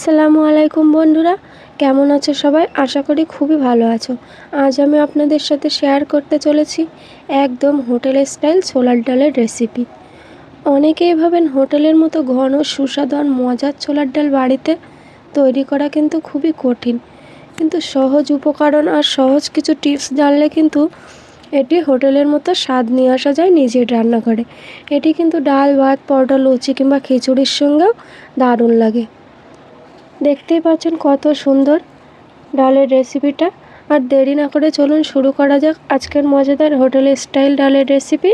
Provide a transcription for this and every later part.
আসসালামু আলাইকুম বন্ধুরা, কেমন আছো সবাই? আশা করি খুবই ভালো আছো। আজ আমি আপনাদের সাথে শেয়ার করতে চলেছি একদম হোটেল স্টাইল ছোলার ডালের রেসিপি। অনেকেই ভাবেন হোটেলের মতো ঘন সুস্বাদু আর মজার ছোলার ডাল বাড়িতে তৈরি করা কিন্তু খুবই কঠিন, কিন্তু সহজ উপকরণ আর সহজ কিছু টিপস জানলে কিন্তু এটি হোটেলের মতো স্বাদ নিয়ে আসা যায় নিজের রান্নাঘরে। এটি কিন্তু ডাল, ভাত, পরোটা, লুচি কিংবা খিচুড়ির সঙ্গেও দারুণ লাগে। দেখতেই পাচ্ছেন কত সুন্দর ডালের রেসিপিটা। আর দেরি না করে চলুন শুরু করা যাক আজকের মজাদার হোটেল স্টাইল ডালের রেসিপি।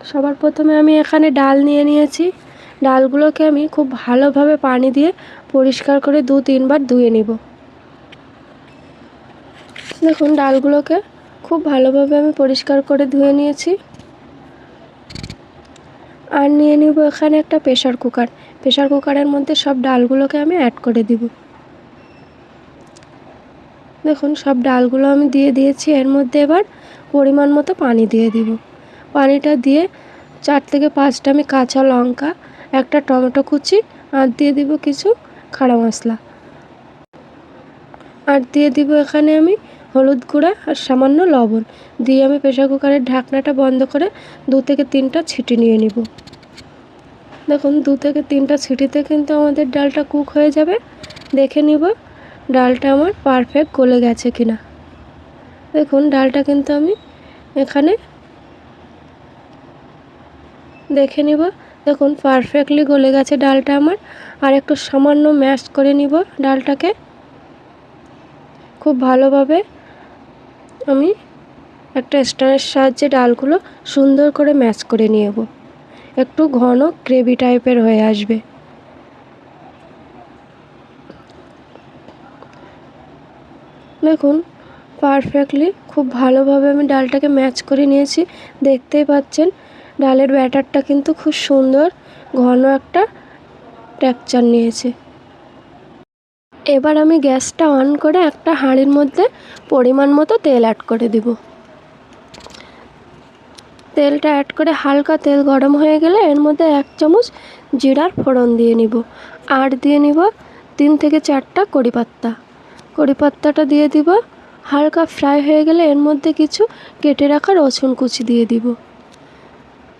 সবার প্রথমে আমি এখানে ডাল নিয়ে নিয়েছি। ডালগুলোকে আমি খুব ভালোভাবে পানি দিয়ে পরিষ্কার করে 2-3 বার ধুয়ে নিব। দেখুন ডালগুলোকে খুব ভালোভাবে আমি পরিষ্কার করে ধুয়ে নিয়েছি। আর নিয়ে নিব এখানে একটা প্রেসার কুকারের মধ্যে সব ডালগুলোকে আমি অ্যাড করে দিব। দেখুন সব ডালগুলো আমি দিয়ে দিয়েছি। এর মধ্যে এবার পরিমাণ মতো পানি দিয়ে দিব। পানিটা দিয়ে 4 থেকে 5টা আমি কাঁচা লঙ্কা, একটা টমেটো কুচি আর দিয়ে দিব কিছু খাড়া মশলা, আর দিয়ে দিব এখানে আমি হলুদ গুঁড়া আর সামান্য লবণ দিয়ে আমি প্রেসার কুকারের ঢাকনাটা বন্ধ করে 2 থেকে 3টা সিটি নিয়ে নিব। দেখুন 2 থেকে 3টা সিটিতে কিন্তু আমাদের ডালটা কুক হয়ে যাবে। দেখে নিব ডালটা আমার পারফেক্ট গলে গেছে কিনা। দেখুন ডালটা কিন্তু আমি এখানে দেখে নিব। দেখুন পারফেক্টলি গলে গেছে ডালটা আমার। আর একটু সামান্য ম্যাশ করে নিব ডালটাকে। খুব ভালোভাবে আমি একটা স্ট্যান্ডের সাহায্যে ডালগুলো সুন্দর করে ম্যাশ করে নেব। একটু ঘন গ্রেভি টাইপের হয়ে আসবে। দেখুন পারফেক্টলি খুব ভালোভাবে আমি ডালটাকে ম্যাচ করে নিয়েছি। দেখতেই পাচ্ছেন ডালের ব্যাটারটা কিন্তু খুব সুন্দর ঘন একটা টেক্সচার নিয়েছে। এবার আমি গ্যাসটা অন করে একটা হাঁড়ির মধ্যে পরিমাণ মতো তেল অ্যাড করে দিব। তেলটা অ্যাড করে হালকা তেল গরম হয়ে গেলে এর মধ্যে 1 চামচ জিরার ফোড়ন দিয়ে নিব। আর দিয়ে নিব 3 থেকে 4টা কড়িপাত্তাটা দিয়ে দিব। হালকা ফ্রাই হয়ে গেলে এর মধ্যে কিছু কেটে রাখা রসুন কুচি দিয়ে দিব।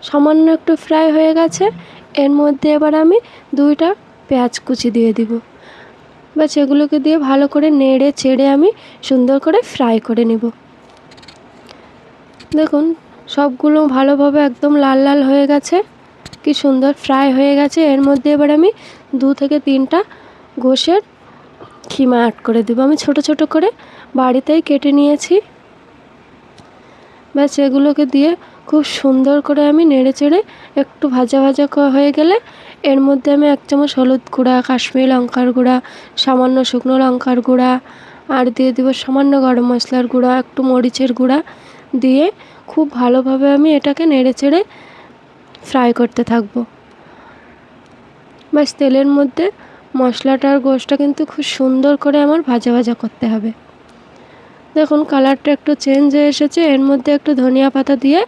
সামান্য একটু ফ্রাই হয়ে গেছে। এর মধ্যে এবার আমি 2টা পেঁয়াজ কুচি দিয়ে দিব। বাস এগুলোকে দিয়ে ভালো করে নেড়ে চেড়ে আমি সুন্দর করে ফ্রাই করে নিব। দেখুন সবগুলো ভালোভাবে একদম লাল লাল হয়ে গেছে, কি সুন্দর ফ্রাই হয়ে গেছে। এর মধ্যে এবার আমি 2 থেকে 3টা গোশের কিমা অ্যাড করে দেবো। আমি ছোট ছোট করে বাড়িতেই কেটে নিয়েছি। ব্যাস এগুলোকে দিয়ে খুব সুন্দর করে আমি নেড়ে চেড়ে একটু ভাজা ভাজা হয়ে গেলে এর মধ্যে আমি 1 চামচ হলুদ গুঁড়া, কাশ্মীরি লঙ্কার গুঁড়া, সামান্য শুকনো লঙ্কার গুঁড়া আর দিয়ে দেবো সামান্য গরম মশলার গুঁড়া, একটু মরিচের গুঁড়া দিয়ে খুব ভালোভাবে আমি এটাকে নেড়ে চেড়ে ফ্রাই করতে থাকবো। ব্যাস তেলের মধ্যে মশলাটা আর গোশটা কিন্তু খুব সুন্দর করে আমার ভাজা ভাজা করতে হবে। দেখুন কালারটা একটু চেঞ্জ হয়ে এসেছে। এর মধ্যে একটু ধনিয়া পাতা দিয়ে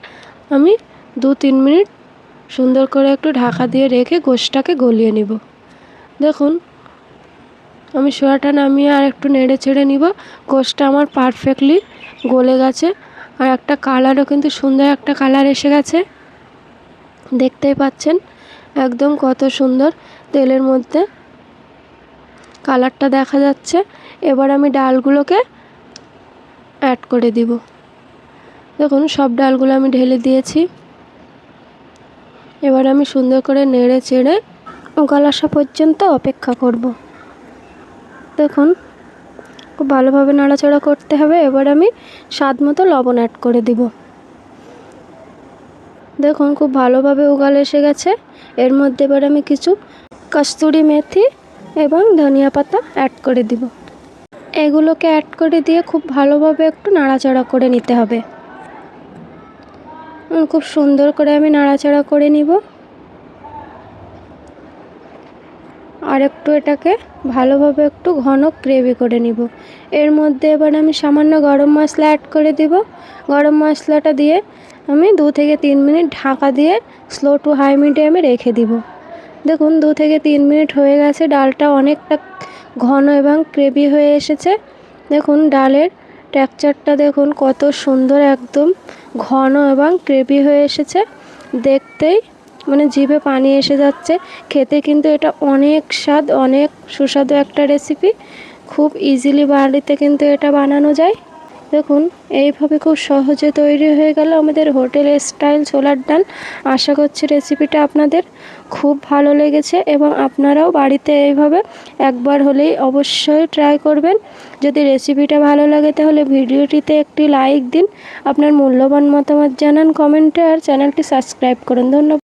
আমি 2-3 মিনিট সুন্দর করে একটু ঢাকা দিয়ে রেখে গোশটাকে গলিয়ে নিব। দেখুন আমি সোয়াটা নামিয়ে আর একটু নেড়ে চেড়ে নিব। গোশটা আমার পারফেক্টলি গলে গেছে আর একটা কালারও কিন্তু সুন্দর একটা কালার এসে গেছে। দেখতেই পাচ্ছেন একদম কত সুন্দর তেলের মধ্যে কালারটা দেখা যাচ্ছে। এবার আমি ডালগুলোকে অ্যাড করে দিব। দেখুন সব ডালগুলো আমি ঢেলে দিয়েছি। এবার আমি সুন্দর করে নেড়ে চেড়ে গলা আসা পর্যন্ত অপেক্ষা করব। দেখুন খুব ভালোভাবে নাড়াচাড়া করতে হবে। এবার আমি স্বাদ মতো লবণ অ্যাড করে দিব। দেখুন খুব ভালোভাবে উগাল এসে গেছে। এর মধ্যে এবার আমি কিছু কস্তুরি মেথি এবং ধনিয়া পাতা অ্যাড করে দিব। এগুলোকে অ্যাড করে দিয়ে খুব ভালোভাবে একটু নাড়াচাড়া করে নিতে হবে। খুব সুন্দর করে আমি নাড়াচাড়া করে নিব আর একটু এটাকে ভালোভাবে একটু ঘন গ্রেভি করে নিব। এর মধ্যে এবার আমি সামান্য গরম মশলা অ্যাড করে দিব। গরম মশলাটা দিয়ে আমি 2 থেকে 3 মিনিট ঢাকা দিয়ে স্লো টু হাই মিডিয়ামে রেখে দিব। দেখুন 2 থেকে 3 মিনিট হয়ে গেছে, ডালটা অনেকটা ঘন এবং গ্রেভি হয়ে এসেছে। দেখুন ডালের টেক্সচারটা দেখুন কত সুন্দর, একদম ঘন এবং গ্রেভি হয়ে এসেছে। দেখতেই মানে জিভে পানি এসে যাচ্ছে। খেতে কিন্তু এটা অনেক স্বাদ, অনেক সুস্বাদু একটা রেসিপি। খুব ইজিলি বাড়িতে কিন্তু এটা বানানো যায়। দেখুন এইভাবে খুব সহজে তৈরি হয়ে গেল আমাদের হোটেল স্টাইল ছোলার ডাল। আশা করছি রেসিপিটা আপনাদের খুব ভালো লেগেছে এবং আপনারাও বাড়িতে এইভাবে একবার হলেই অবশ্যই ট্রাই করবেন। যদি রেসিপিটা ভালো লাগে তাহলে ভিডিওটিতে একটি লাইক দিন, আপনার মূল্যবান মতামত জানান কমেন্টে, আর চ্যানেলটি সাবস্ক্রাইব করুন। ধন্যবাদ।